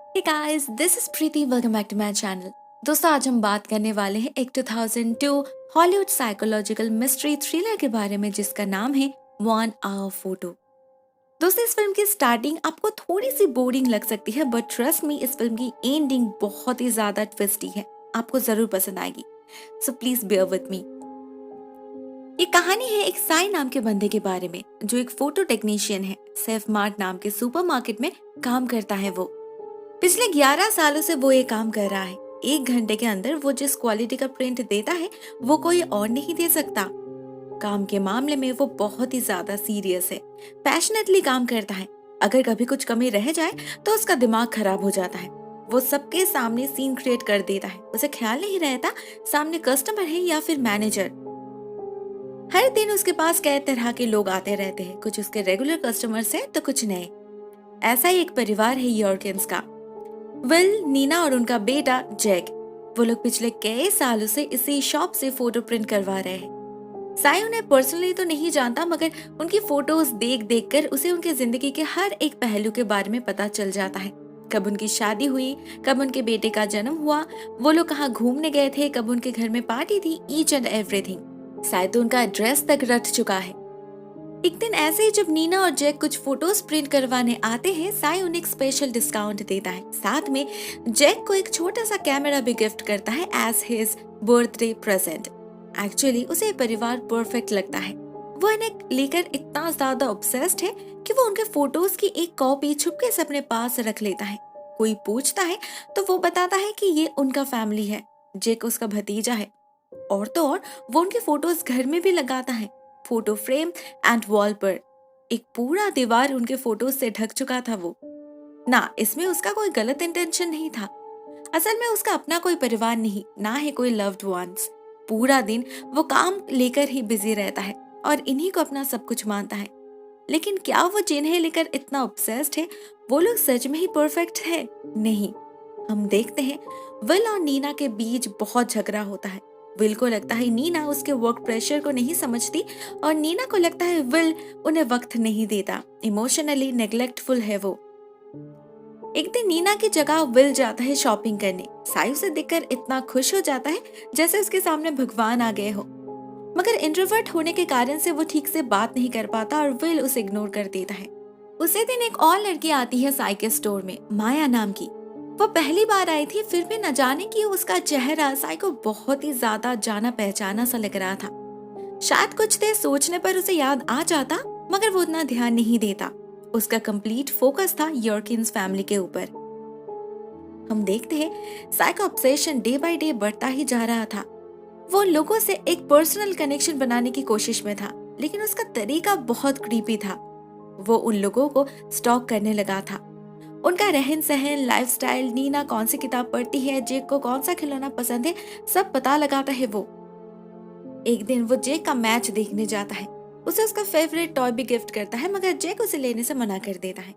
Hey guys, this is Preeti. Welcome back to my channel. दोस्तों, आज हम बात करने वाले हैं एक 2002 हॉलीवुड साइकोलॉजिकल मिस्ट्री थ्रिलर के बारे में जिसका नाम है वन आवर फोटो। दोस्तों, इस फिल्म की स्टार्टिंग आपको थोड़ी सी बोरिंग लग सकती है, बट ट्रस्ट मी, इस फिल्म की एंडिंग बहुत ही ज्यादा ट्विस्टी है। आपको जरूर पसंद आएगी, so please bear with me. ये कहानी है एक साई नाम के बंदे के बारे में जो एक फोटो टेक्नीशियन है। सेफ मार्ट नाम के सुपरमार्केट में काम करता है। वो पिछले 11 सालों से वो ये काम कर रहा है। 1 घंटे के अंदर वो जिस क्वालिटी का प्रिंट देता है वो कोई और नहीं दे सकता। काम के मामले में वो बहुत ही ज्यादा सीरियस है, पैशनेटली काम करता है। अगर कभी कुछ कमी रह जाए तो उसका दिमाग खराब हो जाता है। वो सबके सामने सीन क्रिएट कर देता है। उसे ख्याल नहीं रहता सामने कस्टमर है या फिर मैनेजर। हर दिन उसके पास कई तरह के लोग आते रहते हैं, कुछ उसके रेगुलर कस्टमर्स हैं तो कुछ नए। ऐसा ही एक परिवार है यॉर्किंस का। विल, नीना और उनका बेटा जैक। वो लोग पिछले कई सालों से इसी शॉप से फोटो प्रिंट करवा रहे हैं। साई उन्हें पर्सनली तो नहीं जानता, मगर उनकी फोटोज देख देख कर उसे उनके जिंदगी के हर एक पहलू के बारे में पता चल जाता है। कब उनकी शादी हुई, कब उनके बेटे का जन्म हुआ, वो लोग कहाँ घूमने गए थे, कब उनके घर में पार्टी थी, ईच एंड एवरीथिंग। साई तो उनका एड्रेस तक रट चुका है। एक दिन ऐसे ही जब नीना और जैक कुछ फोटोज प्रिंट करवाने आते हैं, साई उन्हें एक स्पेशल डिस्काउंट देता है। साथ में जैक को एक छोटा सा कैमरा भी गिफ्ट करता है as his birthday present. Actually उसे ये परिवार परफेक्ट लगता है। वो इन्हें लेकर इतना ज्यादा ऑब्सेस्ड है कि वो उनके फोटोज की एक कॉपी छुपके से अपने पास रख लेता है। कोई पूछता है तो वो बताता है कि ये उनका फैमिली है। जैक उसका भतीजा है। और तो और वो उनके फोटोज घर में भी लगाता है। फोटो फ्रेम एंड वॉल पर एक पूरा दीवार उनके फोटोज से ढक चुका था। वो ना, इसमें उसका कोई गलत इंटेंशन नहीं था। असल में उसका अपना कोई परिवार नहीं, ना है कोई लव्ड वंस। पूरा दिन वो काम लेकर ही बिजी रहता है और इन्हीं को अपना सब कुछ मानता है। लेकिन क्या वो जिन्हें लेकर इतना ऑब्सेस्ड है वो लोग सच में ही परफेक्ट है? नहीं। हम देखते हैं विल और नीना के बीच बहुत झगड़ा होता है। विल को लगता है नीना उसके वर्क प्रेशर को नहीं समझती और नीना को लगता है विल उन्हें वक्त नहीं देता, इमोशनली नेग्लेक्टफुल है वो। एक दिन नीना की जगह विल जाता है शॉपिंग करने। साई उसे देखकर इतना खुश हो जाता है जैसे उसके सामने भगवान आ गए हो। मगर इंट्रोवर्ट होने के कारण से वो ठीक से बात नहीं कर पाता और विल उसे इग्नोर कर देता है। उसी दिन एक और लड़की आती है साई के स्टोर में, माया नाम की। वो पहली बार आई थी, फिर भी न जाने कि उसका चेहरा साई को बहुत ही ज्यादा जाना पहचाना सा लग रहा था। शायद कुछ देर सोचने पर उसे याद आ जाता, मगर वो उतना ध्यान नहीं देता। उसका कंप्लीट फोकस था यॉर्किंस फैमिली के ऊपर। हम देखते हैं साई का ऑब्सेशन डे बाय डे बढ़ता ही जा रहा था। वो लोगों से एक पर्सनल कनेक्शन बनाने की कोशिश में था, लेकिन उसका तरीका बहुत क्रीपी था। वो उन लोगों को स्टॉक करने लगा था। उनका रहन सहन, लाइफस्टाइल, नीना कौन सी किताब पढ़ती है, जेक को कौन सा खिलौना पसंद है, सब पता लगाता है वो। एक दिन वो जेक का मैच देखने जाता है। उसे उसका फेवरेट टॉय भी गिफ्ट करता है, मगर जेक उसे लेने से मना कर देता है।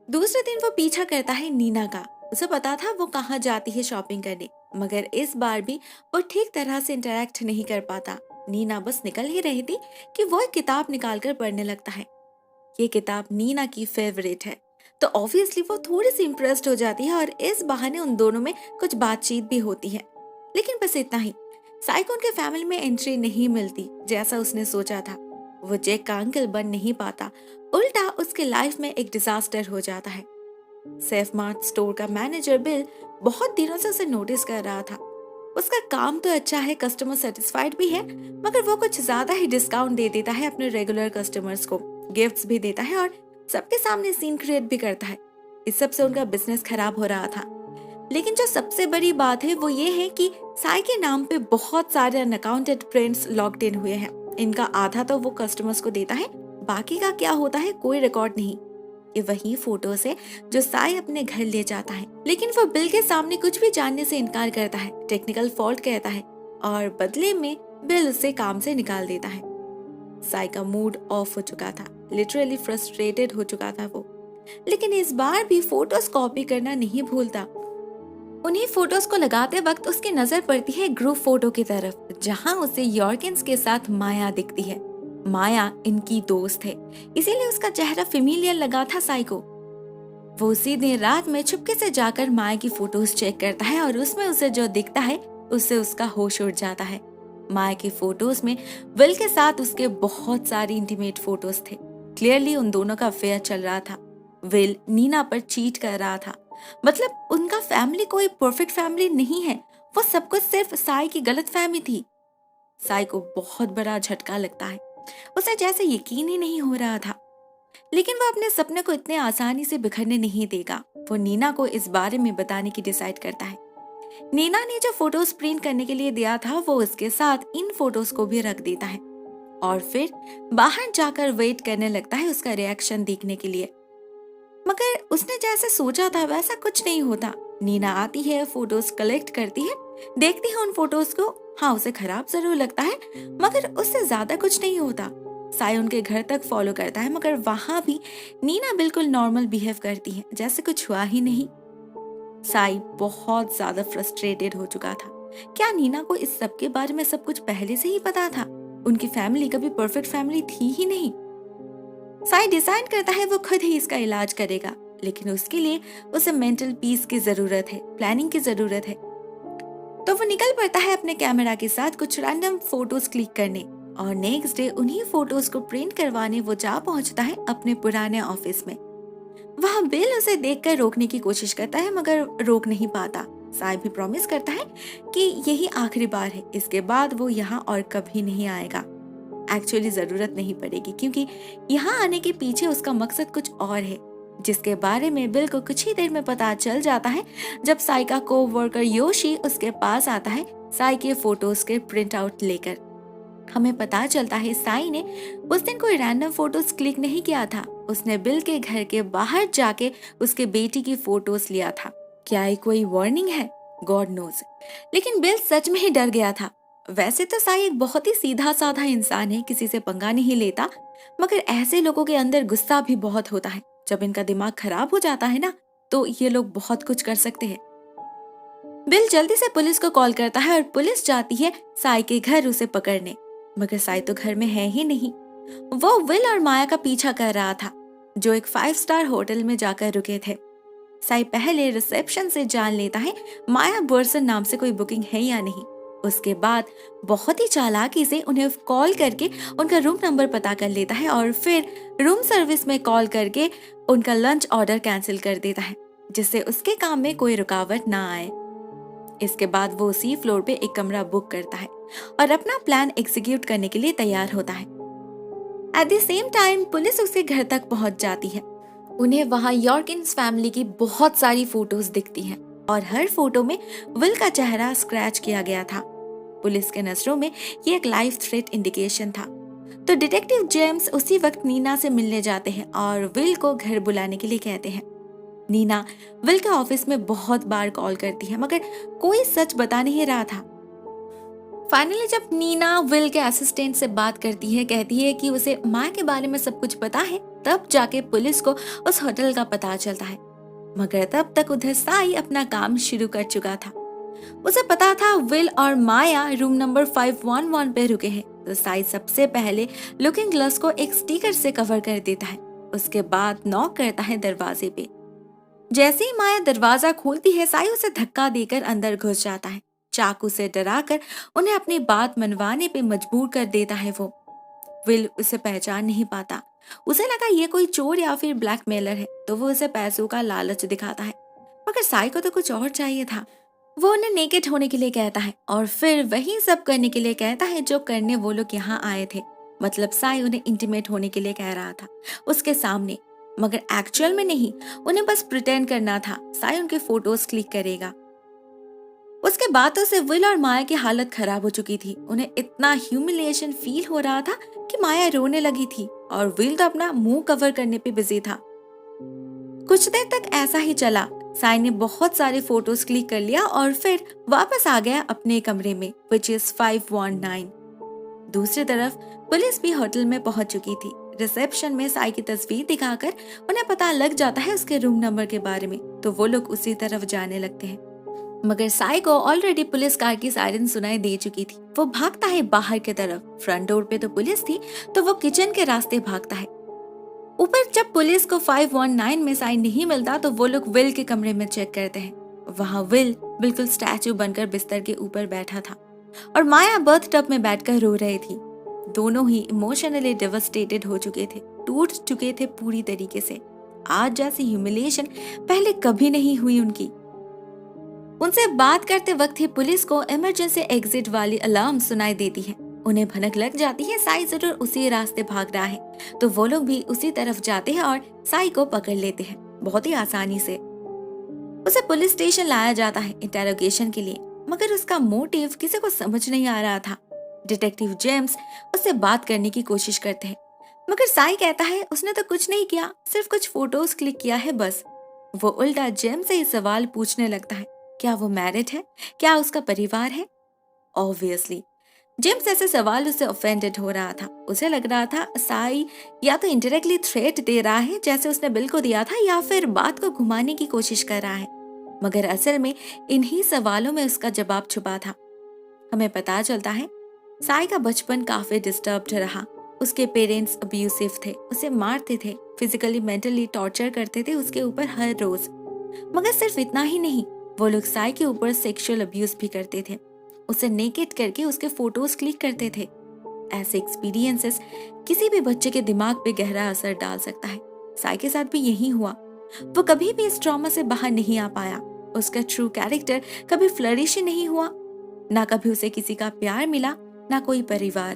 दूसरे दिन वो पीछा करता है नीना का। उसे पता था वो कहाँ जाती है शॉपिंग करने, मगर इस बार भी वो ठीक तरह से इंटरेक्ट नहीं कर पाता। नीना बस निकल ही रही थी कि वो एक किताब निकालकर पढ़ने लगता है। ये किताब नीना की फेवरेट है, तो ऑब्वियसली वो थोड़ी सी इम्प्रेस्ड हो जाती है और इस बहाने उन दोनों में कुछ बातचीत भी होती है। लेकिन बस इतना ही। साई को उनके फैमिली में एंट्री नहीं मिलती जैसा उसने सोचा था। वो जैक का अंकल बन नहीं पाता, उल्टा उसके लाइफ में एक डिजास्टर हो जाता है। सेफ मार्ट स्टोर का मैनेजर बिल बहुत दिनों से उसे नोटिस कर रहा था। उसका काम तो अच्छा है, कस्टमर सेटिस्फाइड भी है, मगर वो कुछ ज्यादा ही डिस्काउंट दे देता है अपने रेगुलर कस्टमर्स को, गिफ्ट्स भी देता है और सबके सामने सीन क्रिएट भी करता है। इस सब से उनका बिजनेस खराब हो रहा था। लेकिन जो सबसे बड़ी बात है वो ये है कि साई के नाम पे बहुत सारे अनअकाउंटेड प्रिंट्स लॉक्ड इन हुए हैं। इनका आधा तो वो कस्टमर्स को देता है, बाकी का क्या होता है कोई रिकॉर्ड नहीं। ये वही फोटोज है जो साई अपने घर ले जाता है, लेकिन वो बिल के सामने कुछ भी जानने से इनकार करता है, टेक्निकल फॉल्ट कहता है और बदले में बिल उसे काम से निकाल देता है। साई का मूड ऑफ हो चुका था, लिटरली फ्रस्ट्रेटेड हो चुका था वो। लेकिन इस बार भी फोटोज कॉपी करना नहीं भूलता। उन्हीं फोटोज को लगाते वक्त उसकी नजर पड़ती है ग्रुप फोटो की तरफ, जहां उसे यॉर्किंस के साथ माया दिखती है। माया इनकी दोस्त है, इसीलिए उसका चेहरा फेमिलियर लगा था साई को। वो उसी दिन रात में चुपके से जाकर माया की फोटोज चेक करता है और उसमें उसे जो दिखता है उससे उसका होश उड़ जाता है। माया की फोटोज में विल के साथ उसके बहुत सारी इंटीमेट फोटोज थे। क्लियरली उन दोनों का अफेयर चल रहा था। विल नीना पर चीट कर रहा था। मतलब उनका फैमिली कोई परफेक्ट फैमिली नहीं है, वो सब कुछ सिर्फ साई की गलत फहमी थी। साई को बहुत बड़ा झटका लगता है। उसे जैसे यकीन ही नहीं हो रहा था, लेकिन वो अपने सपने को इतने आसानी से बिखरने नहीं देगा। वो नीना को इस बारे में बताने की डिसाइड करता है। नीना ने जो फोटोज प्रिंट करने के लिए दिया था वो उसके साथ इन फोटोज को भी रख देता है और फिर बाहर जाकर वेट करने लगता है उसका रिएक्शन देखने के लिए। मगर उसने जैसे सोचा था वैसा कुछ नहीं होता। नीना आती है, फोटोज कलेक्ट करती है, देखती है उन फोटोज को। हाँ, उसे खराब जरूर लगता है मगर उससे ज्यादा कुछ नहीं होता। साई उनके घर तक फॉलो करता है मगर वहां भी नीना बिल्कुल नॉर्मल बिहेव करती है, जैसे कुछ हुआ ही नहीं। साई बहुत ज्यादा फ्रस्ट्रेटेड हो चुका था। क्या नीना को इस सब के बारे में सब कुछ पहले से ही पता था? उनकी फैमिली कभी परफेक्ट फैमिली थी ही नहीं। साई डिसाइड करता है वो खुद ही इसका इलाज करेगा, लेकिन उसके लिए उसे मेंटल पीस की जरूरत है, प्लानिंग की जरूरत है। तो वो निकल पड़ता है अपने कैमरा के साथ कुछ रैंडम फोटोज क्लिक करने और नेक्स्ट डे उन्हीं फोटोज को प्रिंट करवाने वो जा पहुंचता है अपने पुराने ऑफिस में। वहाँ बिल उसे देखकर रोकने की कोशिश करता है मगर रोक नहीं पाता। साई भी प्रॉमिस करता है कि यही आखिरी बार है, इसके बाद वो यहाँ और कभी नहीं आएगा। एक्चुअली जरूरत नहीं पड़ेगी क्योंकि यहाँ आने के पीछे उसका मकसद कुछ और है, जिसके बारे में बिल को कुछ ही देर में पता चल जाता है जब साई का कोवर्कर योशी उसके पास आता है साई के फोटोज के प्रिंट आउट लेकर। हमें पता चलता है साई ने उस दिन कोई रैंडम फोटोज क्लिक नहीं किया था, उसने बिल के घर के बाहर जाके उसके बेटी की फोटोज लिया था। क्या ये कोई वार्निंग है? God knows. लेकिन बिल सच में ही डर गया था। वैसे तो साई एक बहुत ही सीधा साधा इंसान है, किसी से पंगा नहीं लेता, मगर ऐसे लोगों के अंदर गुस्सा भी बहुत होता है। जब इनका दिमाग खराब हो जाता है ना, तो ये लोग बहुत कुछ कर सकते हैं। बिल जल्दी से पुलिस को कॉल करता है और पुलिस जाती है साई के घर उसे पकड़ने, मगर साई तो घर में है ही नहीं। वो विल और माया का पीछा कर रहा था जो एक 5 स्टार होटल में जाकर रुके थे। साई पहले रिसेप्शन से जान लेता है माया बर्सन नाम से कोई बुकिंग है या नहीं। उसके बाद बहुत ही चालाकी से उन्हें कॉल करके उनका रूम नंबर पता कर लेता है और फिर रूम सर्विस में कॉल करके उनका लंच ऑर्डर कैंसिल कर देता है, जिससे उसके काम में कोई रुकावट ना आए। इसके बाद वो उसी फ्लोर पे एक कमरा बुक करता है और अपना प्लान एग्जीक्यूट करने के लिए तैयार होता है। At the same time police उसके घर तक पहुंच जाती है। उन्हें वहां यॉर्किन्स फैमिली की बहुत सारी फोटोज दिखती हैं और हर फोटो में विल का चेहरा स्क्रैच किया गया था। पुलिस के नजरों में ये एक लाइफ थ्रेट इंडिकेशन था। तो डिटेक्टिव जेम्स उसी वक्त नीना से मिलने जाते हैं और विल को घर बुलाने के लिए कहते हैं। नीना विल के ऑफिस में बहुत बार कॉल करती है मगर कोई सच बता नहीं रहा था। फाइनली जब नीना विल के असिस्टेंट से बात करती है, कहती है कि उसे माँ के बारे में सब कुछ पता है, तब जाके पुलिस को उस होटल का पता चलता है। मगर तब तक उधर साई अपना काम शुरू कर चुका था। उसे पता था विल और माया रूम नंबर 511 पे रुके हैं, तो साई सबसे पहले लुकिंग ग्लास को एक स्टिकर से कवर कर देता है। उसके बाद नॉक करता है दरवाजे पे। जैसे ही माया दरवाजा खोलती है, साई उसे धक्का देकर अंदर घुस जाता है। चाकू से डराकर उन्हें अपनी बात मनवाने पे मजबूर कर देता है। वो विल उसे पहचान नहीं पाता। उसे लगा ये कोई चोर या फिर ब्लैकमेलर है, तो वो उसे पैसों का लालच दिखाता है, मगर साई को तो कुछ और चाहिए था। वो उन्हें नेकेड होने के लिए कहता है और फिर वही सब करने के लिए कहता है जो करने वो लोग यहाँ आए थे। मतलब साई उन्हें इंटीमेट होने के लिए कह रहा था उसके सामने, मगर एक्चुअल में नहीं, उन्हें बस प्रिटेंड करना था साई उनके फोटोज क्लिक करेगा। उसके बातों से विल और माया की हालत खराब हो चुकी थी। उन्हें इतना ह्यूमिलिएशन फील हो रहा था कि माया रोने लगी थी और विल तो अपना मुंह कवर करने पे बिजी था। कुछ देर तक ऐसा ही चला। साई ने बहुत सारे फोटोज क्लिक कर लिया और फिर वापस आ गया अपने कमरे में, विच इज 519। दूसरी तरफ पुलिस भी होटल में पहुंच चुकी थी। रिसेप्शन में साई की तस्वीर दिखाकर उन्हें पता लग जाता है उसके रूम नंबर के बारे में, तो वो लोग उसी तरफ जाने लगते हैं। मगर साई को ऑलरेडी पुलिस कार की सायरन सुनाई दे चुकी थी। वो भागता है बाहर की तरफ। फ्रंट डोर पे तो पुलिस थी, तो वो किचन के रास्ते भागता है। ऊपर जब पुलिस को 519 में साइन नहीं मिलता तो वो लोग विल के कमरे में चेक करते हैं। वहाँ विल बिल्कुल स्टैचू बनकर बिस्तर के ऊपर बैठा था और माया बर्थ टब में बैठकर रो रही थी। दोनों ही इमोशनली डेवस्टेटेड हो चुके थे, टूट चुके थे पूरी तरीके से। आज जैसी ह्यूमिलिएशन पहले कभी नहीं हुई उनकी। उनसे बात करते वक्त ही पुलिस को इमरजेंसी एग्जिट वाली अलार्म सुनाई देती है। उन्हें भनक लग जाती है साई जरूर उसी रास्ते भाग रहा है, तो वो लोग भी उसी तरफ जाते हैं और साई को पकड़ लेते हैं बहुत ही आसानी से। उसे पुलिस स्टेशन लाया जाता है इंटेरोगेशन के लिए, मगर उसका मोटिव किसी को समझ नहीं आ रहा था। डिटेक्टिव जेम्स उससे बात करने की कोशिश करते हैं, मगर साई कहता है उसने तो कुछ नहीं किया, सिर्फ कुछ फोटोज क्लिक किया है बस। वो उल्टा जेम्स से ही सवाल पूछने लगता है, क्या वो मैरिड है, क्या उसका परिवार है। ऑब्वियसली जेम्स ऐसे सवाल उससे ऑफेंडेड हो रहा था। उसे लग रहा था साई या तो इनडायरेक्टली थ्रेट दे रहा है जैसे उसने बिल को दिया था, या फिर बात को घुमाने की कोशिश कर रहा है, मगर असल में इन्हीं सवालों में उसका जवाब छुपा था। हमें पता चलता है साई का बचपन काफी डिस्टर्ब्ड रहा। उसके पेरेंट्स अब्यूसिव थे, उसे मारते थे, फिजिकली मेंटली टॉर्चर करते थे उसके ऊपर हर रोज। मगर सिर्फ इतना ही नहीं, वो लोग साई के ऊपर सेक्सुअल अब्यूज भी करते थे, उसे नेकेड करके उसके फोटोज क्लिक करते थे। ऐसे एक्सपीरियंसेस किसी भी बच्चे के दिमाग पे गहरा असर डाल सकता है। साई के साथ भी यही हुआ। वो कभी भी इस ट्रॉमा से बाहर नहीं आ पाया। उसका ट्रू कैरेक्टर कभी फ्लरिश नहीं हुआ, ना कभी उसे किसी का प्यार मिला, ना कोई परिवार।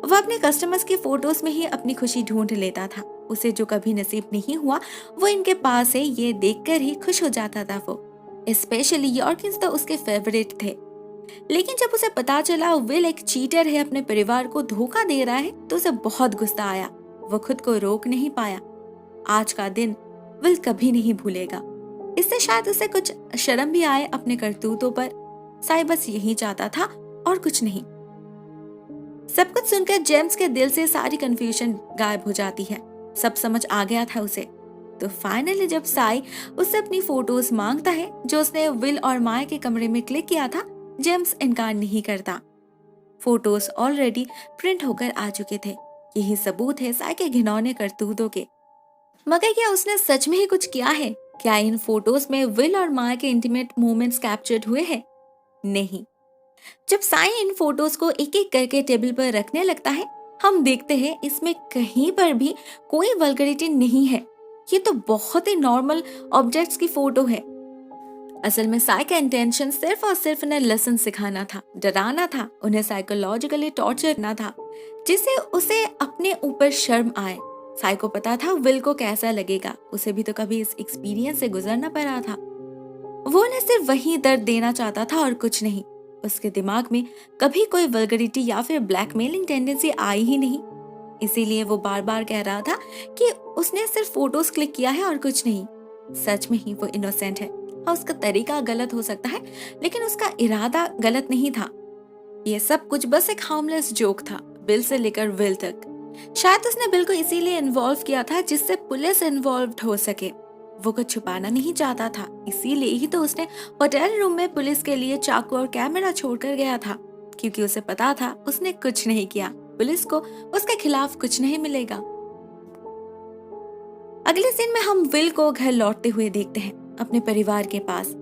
वह अपने कस्टमर्स की फोटोज में ही अपनी खुशी ढूंढ लेता था। उसे जो कभी नसीब नहीं हुआ वो इनके पास है ये देखकर ही खुश हो जाता था। वो स्पेशली यॉर्किंस तो उसके फेवरेट थे। लेकिन जब उसे पता चला विल एक चीटर है, अपने परिवार को धोखा दे रहा है, तो उसे बहुत गुस्सा आया। वो खुद को रोक नहीं पाया। आज का दिन विल कभी नहीं भूलेगा। इससे शायद उसे कुछ शर्म भी आए अपने करतूतों पर। साई बस यही चाहता था और कुछ नहीं। सब कुछ सुनकर जेम्स के दिल से सारी कंफ्यूजन गायब हो जाती है। सब समझ आ गया था उसे। तो फाइनली जब साई उससे अपनी फोटोज मांगता है जो उसने विल और माया के कमरे में क्लिक किया था, जेम्स इनकार नहीं करता। फोटोज ऑलरेडी प्रिंट होकर आ चुके थे। यही सबूत है साई के घिनौने करतूतों के। मगर क्या उसने सच में ही कुछ किया है? क्या इन फोटोज में विल और माया के इंटीमेट मोमेंट्स कैप्चर्ड हुए हैं? नहीं। जब साई इन फोटोज को एक एक करके टेबल पर रखने लगता है, हम देखते हैं इसमें कहीं पर भी कोई वल्गरिटी नहीं है। ये तो बहुत ही नॉर्मल ऑब्जेक्ट्स की फोटो है। असल में साई का इंटेंशन सिर्फ और सिर्फ उन्हें लेसन सिखाना था, डराना था, उन्हें साइकोलॉजिकली टॉर्चर करना था, जिससे उसे अपने ऊपर शर्म आए। साई को पता था विल को कैसा लगेगा, उसे भी तो कभी इस एक्सपीरियंस से गुजरना पड़ा था। वो उन्हें सिर्फ वही दर्द देना चाहता था और कुछ नहीं। उसके दिमाग में कभी कोई वल्गरिटी या फिर ब्लैकमेलिंग टेंडेंसी आई ही नहीं। इसीलिए वो बार बार कह रहा था कि उसने सिर्फ फोटोज क्लिक किया है और कुछ नहीं। सच में ही वो इनोसेंट है। हाँ, उसका तरीका गलत हो सकता है, लेकिन उसका इरादा गलत नहीं था। ये सब कुछ बस एक हार्मलेस जोक था, बिल से लेकर विल तक। शायद उसने बिल को इसीलिए इन्वॉल्व किया था जिससे पुलिस इन्वॉल्व हो सके। वो कुछ छुपाना नहीं चाहता था, इसीलिए ही तो उसने होटल रूम में पुलिस के लिए चाकू और कैमरा छोड़कर गया था, क्योंकि उसे पता था उसने कुछ नहीं किया, पुलिस को उसके खिलाफ कुछ नहीं मिलेगा। अगले सीन में हम विल को घर लौटते हुए देखते हैं, अपने परिवार के पास।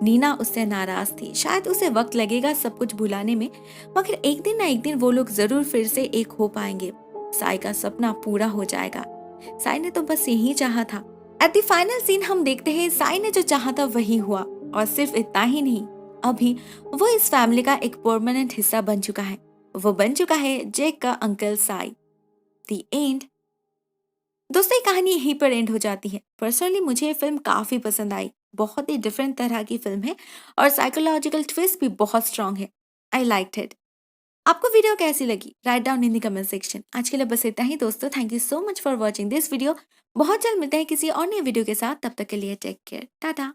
नीना उससे नाराज थी। शायद उसे वक्त लगेगा सब कुछ भुलाने में, मगर एक दिन ना एक दिन वो लोग जरूर फिर से एक हो पाएंगे। साई का सपना पूरा हो जाएगा। साई ने तो बस यही चाहा था। एट द फाइनल सीन हम देखते हैं साई ने जो चाहा था वही हुआ, और सिर्फ इतना ही नहीं, अभी वो इस फैमिली का एक परमानेंट हिस्सा बन चुका है। वो बन चुका है जैक का अंकल साई। The end. दोस्तों, ये कहानी यहीं पर एंड हो जाती है। पर्सनली मुझे ये फिल्म काफी पसंद आई। बहुत ही डिफरेंट तरह की फिल्म है और साइकोलॉजिकल ट्विस्ट भी बहुत स्ट्रांग है। I liked it. आपको वीडियो कैसी लगी? Write down in the comment section. आज के लिए बस इतना ही दोस्तों। Thank you so much for watching this video. बहुत जल्द मिलते हैं किसी और नए वीडियो के साथ। तब तक के लिए टेक केयर, टाटा।